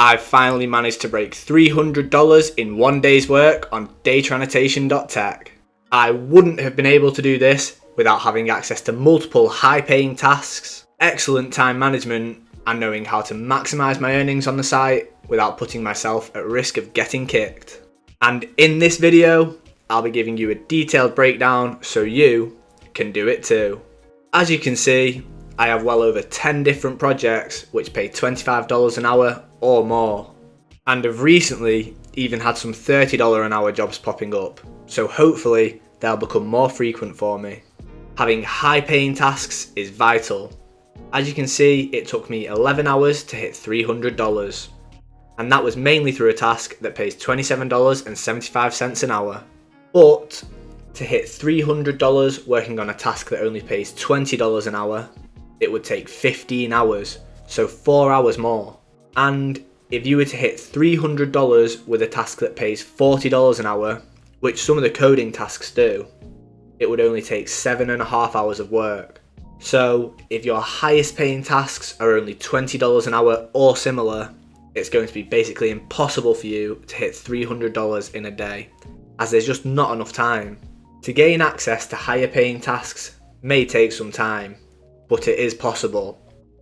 I've finally managed to break $300 in one day's work on DataAnnotation.Tech. I wouldn't have been able to do this without having access to multiple high-paying tasks, excellent time management, and knowing how to maximise my earnings on the site without putting myself at risk of getting kicked. And in this video, I'll be giving you a detailed breakdown so you can do it too. As you can see, I have well over 10 different projects which pay $25 an hour or more, and have recently even had some $30 an hour jobs popping up, so hopefully they'll become more frequent for me. Having high paying tasks is vital. As you can see, it took me 11 hours to hit $300, and that was mainly through a task that pays $27.75 an hour. But to hit $300 working on a task that only pays $20 an hour, it would take 15 hours, so 4 hours more. And if you were to hit $300 with a task that pays $40 an hour, which some of the coding tasks do, it would only take 7.5 hours of work. So if your highest paying tasks are only $20 an hour or similar, it's going to be basically impossible for you to hit $300 in a day, as there's just not enough time. To gain access to higher paying tasks may take some time, but it is possible.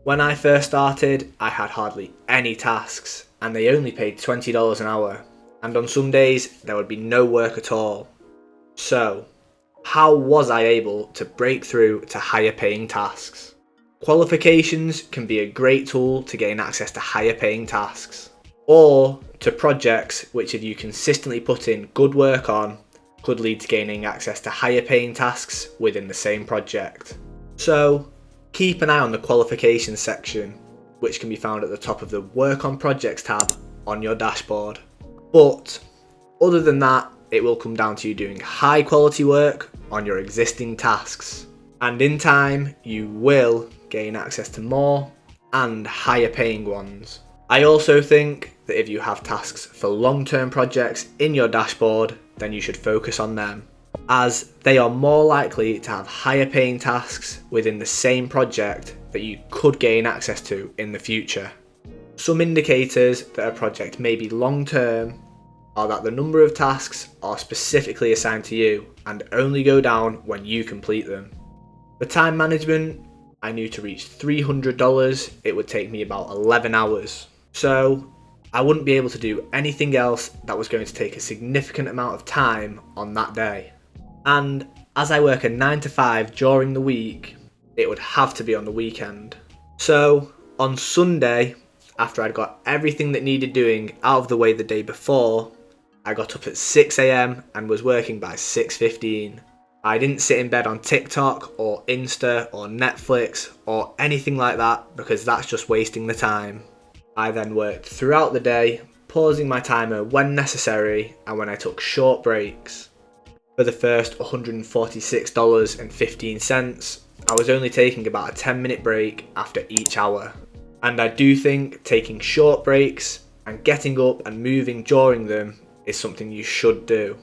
When I first started, I had hardly any tasks, and they only paid $20 an hour, and on some days there would be no work at all. So, how was I able to break through to higher paying tasks? Qualifications can be a great tool to gain access to higher paying tasks, or to projects which, if you consistently put in good work on, could lead to gaining access to higher paying tasks within the same project. So, keep an eye on the qualifications section, which can be found at the top of the Work on Projects tab on your dashboard. But other than that, it will come down to you doing high quality work on your existing tasks. And in time, you will gain access to more and higher paying ones. I also think that if you have tasks for long-term projects in your dashboard, then you should focus on them, as they are more likely to have higher paying tasks within the same project that you could gain access to in the future. Some indicators that a project may be long term are that the number of tasks are specifically assigned to you and only go down when you complete them. For time management, I knew to reach $300 it would take me about 11 hours. So I wouldn't be able to do anything else that was going to take a significant amount of time on that day. And as I work a 9 to 5 during the week, it would have to be on the weekend. So on Sunday, after I'd got everything that needed doing out of the way the day before, I got up at 6 AM and was working by 6:15. I didn't sit in bed on TikTok or Insta or Netflix or anything like that, because that's just wasting the time. I then worked throughout the day, pausing my timer when necessary and when I took short breaks. For the first $146.15, I was only taking about a 10-minute break after each hour. And I do think taking short breaks and getting up and moving during them is something you should do.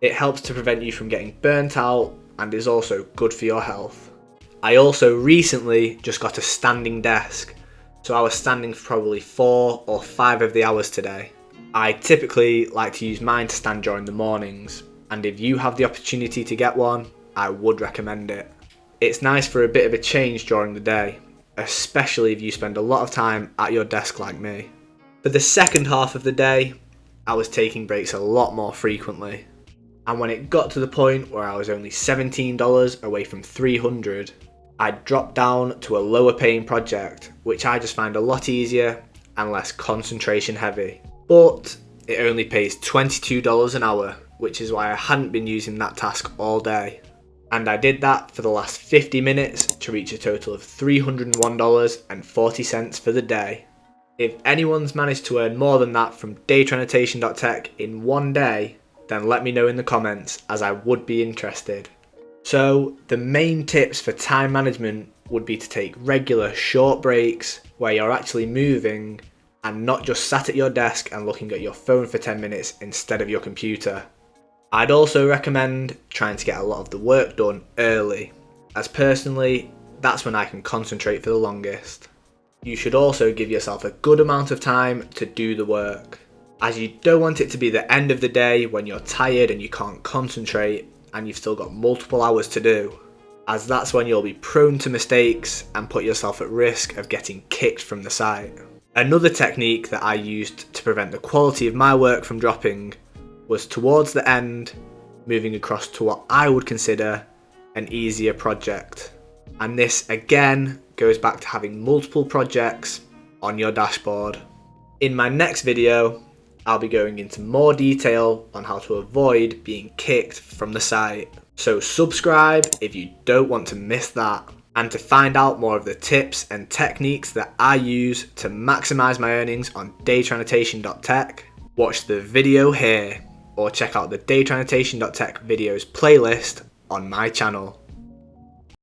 It helps to prevent you from getting burnt out and is also good for your health. I also recently just got a standing desk, so I was standing for probably 4 or 5 of the hours today. I typically like to use mine to stand during the mornings, and if you have the opportunity to get one, I would recommend it. It's nice for a bit of a change during the day, especially if you spend a lot of time at your desk like me. For the second half of the day, I was taking breaks a lot more frequently, and when it got to the point where I was only $17 away from $300, I dropped down to a lower paying project, which I just find a lot easier and less concentration heavy. But it only pays $22 an hour, which is why I hadn't been using that task all day. And I did that for the last 50 minutes to reach a total of $301.40 for the day. If anyone's managed to earn more than that from DataAnnotation.Tech in one day, then let me know in the comments, as I would be interested. So the main tips for time management would be to take regular short breaks where you're actually moving and not just sat at your desk and looking at your phone for 10 minutes instead of your computer. I'd also recommend trying to get a lot of the work done early, as personally, that's when I can concentrate for the longest. You should also give yourself a good amount of time to do the work, as you don't want it to be the end of the day when you're tired and you can't concentrate and you've still got multiple hours to do, as that's when you'll be prone to mistakes and put yourself at risk of getting kicked from the site. Another technique that I used to prevent the quality of my work from dropping was towards the end, moving across to what I would consider an easier project. And this again goes back to having multiple projects on your dashboard. In my next video, I'll be going into more detail on how to avoid being kicked from the site. So subscribe if you don't want to miss that. And to find out more of the tips and techniques that I use to maximize my earnings on DataAnnotation.Tech, watch the video here or check out the DataAnnotation.Tech videos playlist on my channel.